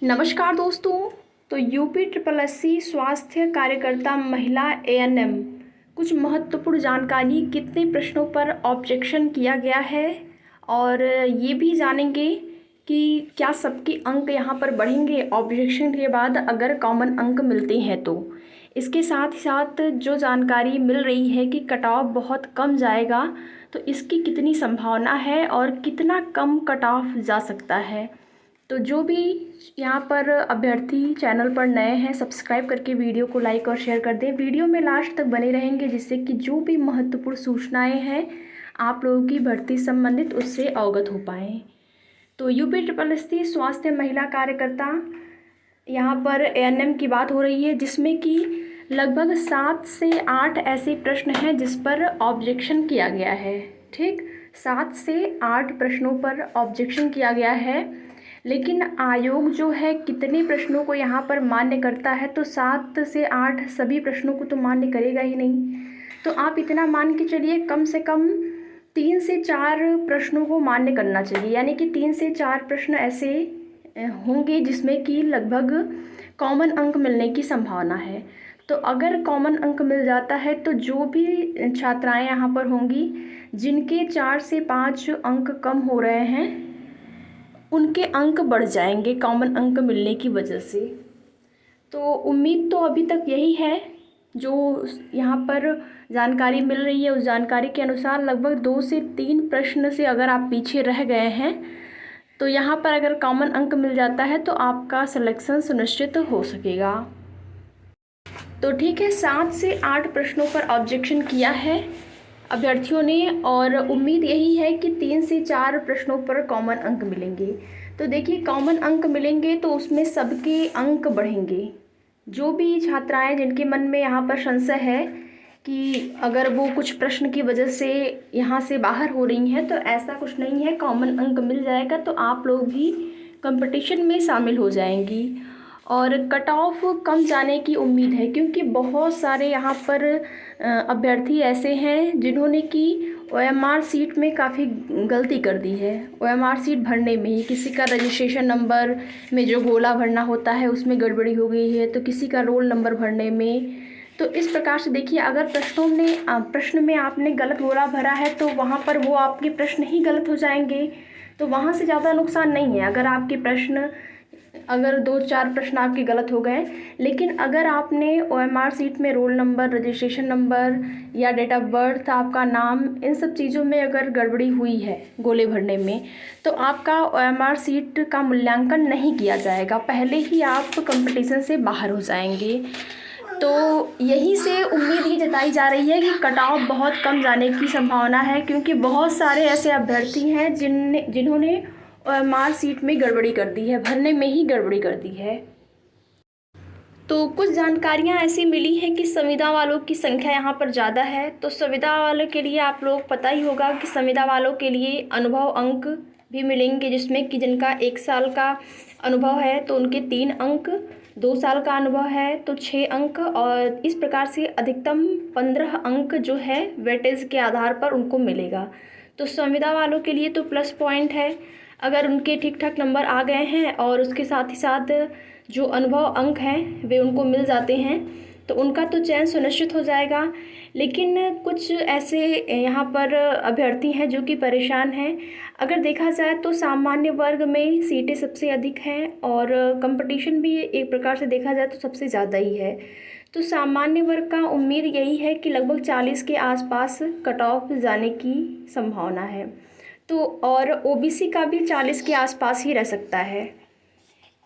नमस्कार दोस्तों। तो यूपी ट्रिपल एससी स्वास्थ्य कार्यकर्ता महिला एएनएम कुछ महत्वपूर्ण जानकारी, कितने प्रश्नों पर ऑब्जेक्शन किया गया है और ये भी जानेंगे कि क्या सबके अंक यहाँ पर बढ़ेंगे ऑब्जेक्शन के बाद अगर कॉमन अंक मिलते हैं तो। इसके साथ ही साथ जो जानकारी मिल रही है कि कट ऑफ बहुत कम जाएगा, तो इसकी कितनी संभावना है और कितना कम कट ऑफ जा सकता है। तो जो भी यहाँ पर अभ्यर्थी चैनल पर नए हैं, सब्सक्राइब करके वीडियो को लाइक और शेयर कर दें। वीडियो में लास्ट तक बने रहेंगे जिससे कि जो भी महत्वपूर्ण सूचनाएं हैं आप लोगों की भर्ती संबंधित उससे अवगत हो पाएँ। तो यूपी ट्रिपल एससी स्वास्थ्य महिला कार्यकर्ता यहाँ पर एएनएम की बात हो रही है, जिसमें कि लगभग 7 से 8 ऐसे प्रश्न हैं जिस पर ऑब्जेक्शन किया गया है। ठीक, 7 से 8 प्रश्नों पर ऑब्जेक्शन किया गया है, लेकिन आयोग जो है कितने प्रश्नों को यहाँ पर मान्य करता है, तो 7 से 8 सभी प्रश्नों को तो मान्य करेगा ही नहीं। तो आप इतना मान के चलिए कम से कम 3 से 4 प्रश्नों को मान्य करना चाहिए, यानी कि 3 से 4 प्रश्न ऐसे होंगे जिसमें कि लगभग कॉमन अंक मिलने की संभावना है। तो अगर कॉमन अंक मिल जाता है तो जो भी छात्राएं यहाँ पर होंगी जिनके 4 से 5 अंक कम हो रहे हैं उनके अंक बढ़ जाएंगे कॉमन अंक मिलने की वजह से। तो उम्मीद तो अभी तक यही है, जो यहाँ पर जानकारी मिल रही है उस जानकारी के अनुसार लगभग 2 से 3 प्रश्न से अगर आप पीछे रह गए हैं तो यहाँ पर अगर कॉमन अंक मिल जाता है तो आपका सिलेक्शन सुनिश्चित हो सकेगा। तो ठीक है, 7 से 8 प्रश्नों पर ऑब्जेक्शन किया है अभ्यर्थियों ने और उम्मीद यही है कि 3 से 4 प्रश्नों पर कॉमन अंक मिलेंगे। तो देखिए, कॉमन अंक मिलेंगे तो उसमें सबके अंक बढ़ेंगे। जो भी छात्राएं जिनके मन में यहाँ पर संशय है कि अगर वो कुछ प्रश्न की वजह से यहाँ से बाहर हो रही हैं, तो ऐसा कुछ नहीं है, कॉमन अंक मिल जाएगा तो आप लोग भी कंपटीशन में शामिल हो जाएंगी और कट ऑफ कम जाने की उम्मीद है, क्योंकि बहुत सारे यहाँ पर अभ्यर्थी ऐसे हैं जिन्होंने कि ओएमआर सीट में काफ़ी गलती कर दी है। ओएमआर सीट भरने में ही किसी का रजिस्ट्रेशन नंबर में जो गोला भरना होता है उसमें गड़बड़ी हो गई है, तो किसी का रोल नंबर भरने में। तो इस प्रकार से देखिए, अगर प्रश्न में आपने गलत गोला भरा है तो वहाँ पर वो आपके प्रश्न ही गलत हो जाएंगे, तो वहाँ से ज़्यादा नुकसान नहीं है अगर आपके प्रश्न, अगर 2-4 प्रश्न आपके गलत हो गए। लेकिन अगर आपने ओएमआर सीट में रोल नंबर, रजिस्ट्रेशन नंबर या डेट ऑफ बर्थ, आपका नाम, इन सब चीज़ों में अगर गड़बड़ी हुई है गोले भरने में, तो आपका ओएमआर सीट का मूल्यांकन नहीं किया जाएगा, पहले ही आप कंपटीशन से बाहर हो जाएंगे। तो यहीं से उम्मीद ये जताई जा रही है कि कट ऑफ बहुत कम जाने की संभावना है, क्योंकि बहुत सारे ऐसे अभ्यर्थी हैं जिन्होंने ओएमआर सीट में गड़बड़ी कर दी है, भरने में ही गड़बड़ी कर दी है। तो कुछ जानकारियां ऐसी मिली हैं कि संविदा वालों की संख्या यहाँ पर ज़्यादा है। तो संविदा वालों के लिए आप लोग पता ही होगा कि संविदा वालों के लिए अनुभव अंक भी मिलेंगे, जिसमें कि जिनका 1 साल का अनुभव है तो उनके 3 अंक, 2 साल का अनुभव है तो 6 अंक, और इस प्रकार से अधिकतम 15 अंक जो है वेटेज के आधार पर उनको मिलेगा। तो संविदा वालों के लिए तो प्लस पॉइंट है, अगर उनके ठीक ठाक नंबर आ गए हैं और उसके साथ ही साथ जो अनुभव अंक हैं वे उनको मिल जाते हैं तो उनका तो चयन सुनिश्चित हो जाएगा। लेकिन कुछ ऐसे यहाँ पर अभ्यर्थी हैं जो कि परेशान हैं। अगर देखा जाए तो सामान्य वर्ग में सीटें सबसे अधिक हैं और कंपटीशन भी एक प्रकार से देखा जाए तो सबसे ज़्यादा ही है। तो सामान्य वर्ग का उम्मीद यही है कि लगभग 40 के आसपास कट ऑफ जाने की संभावना है, तो और ओबीसी का भी 40 के आसपास ही रह सकता है।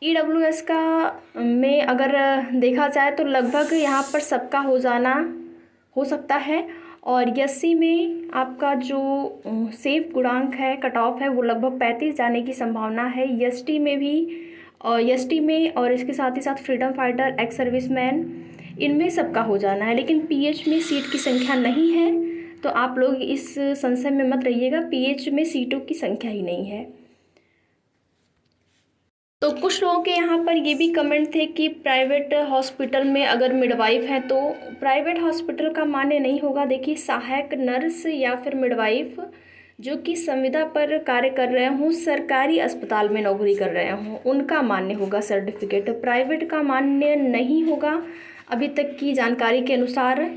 ईडब्ल्यूएस का में अगर देखा जाए तो लगभग यहाँ पर सबका हो जाना हो सकता है, और एससी में आपका जो सेफ गुणांक है, कट ऑफ है, वो लगभग 35 जाने की संभावना है। एसटी में भी, और एसटी में और इसके साथ ही साथ फ्रीडम फाइटर, एक्स सर्विसमैन, इनमें सबका हो जाना है। लेकिन पीएच में सीट की संख्या नहीं है, तो आप लोग इस संशय में मत रहिएगा, पीएच में सीटों की संख्या ही नहीं है। तो कुछ लोगों के यहाँ पर ये भी कमेंट थे कि प्राइवेट हॉस्पिटल में अगर मिडवाइफ है तो प्राइवेट हॉस्पिटल का मान्य नहीं होगा। देखिए, सहायक नर्स या फिर मिडवाइफ जो कि संविदा पर कार्य कर रहे हों, सरकारी अस्पताल में नौकरी कर रहे हों, उनका मान्य होगा सर्टिफिकेट, प्राइवेट का मान्य नहीं होगा अभी तक की जानकारी के अनुसार।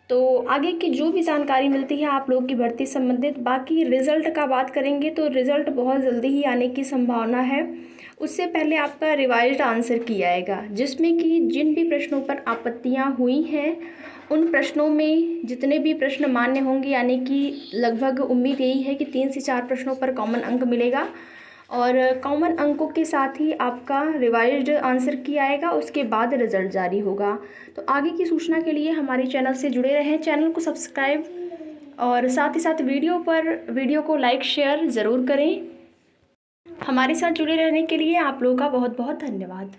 तो आगे की जो भी जानकारी मिलती है आप लोगों की भर्ती संबंधित, बाकी रिज़ल्ट का बात करेंगे तो रिज़ल्ट बहुत जल्दी ही आने की संभावना है। उससे पहले आपका रिवाइज्ड आंसर किया जाएगा, जिसमें कि जिन भी प्रश्नों पर आपत्तियां हुई हैं उन प्रश्नों में जितने भी प्रश्न मान्य होंगे, यानी कि लगभग उम्मीद यही है कि 3 से 4 प्रश्नों पर कॉमन अंक मिलेगा और कॉमन अंकों के साथ ही आपका रिवाइज्ड आंसर किया आएगा, उसके बाद रिज़ल्ट जारी होगा। तो आगे की सूचना के लिए हमारे चैनल से जुड़े रहें, चैनल को सब्सक्राइब और साथ ही साथ वीडियो को लाइक शेयर ज़रूर करें। हमारे साथ जुड़े रहने के लिए आप लोगों का बहुत बहुत धन्यवाद।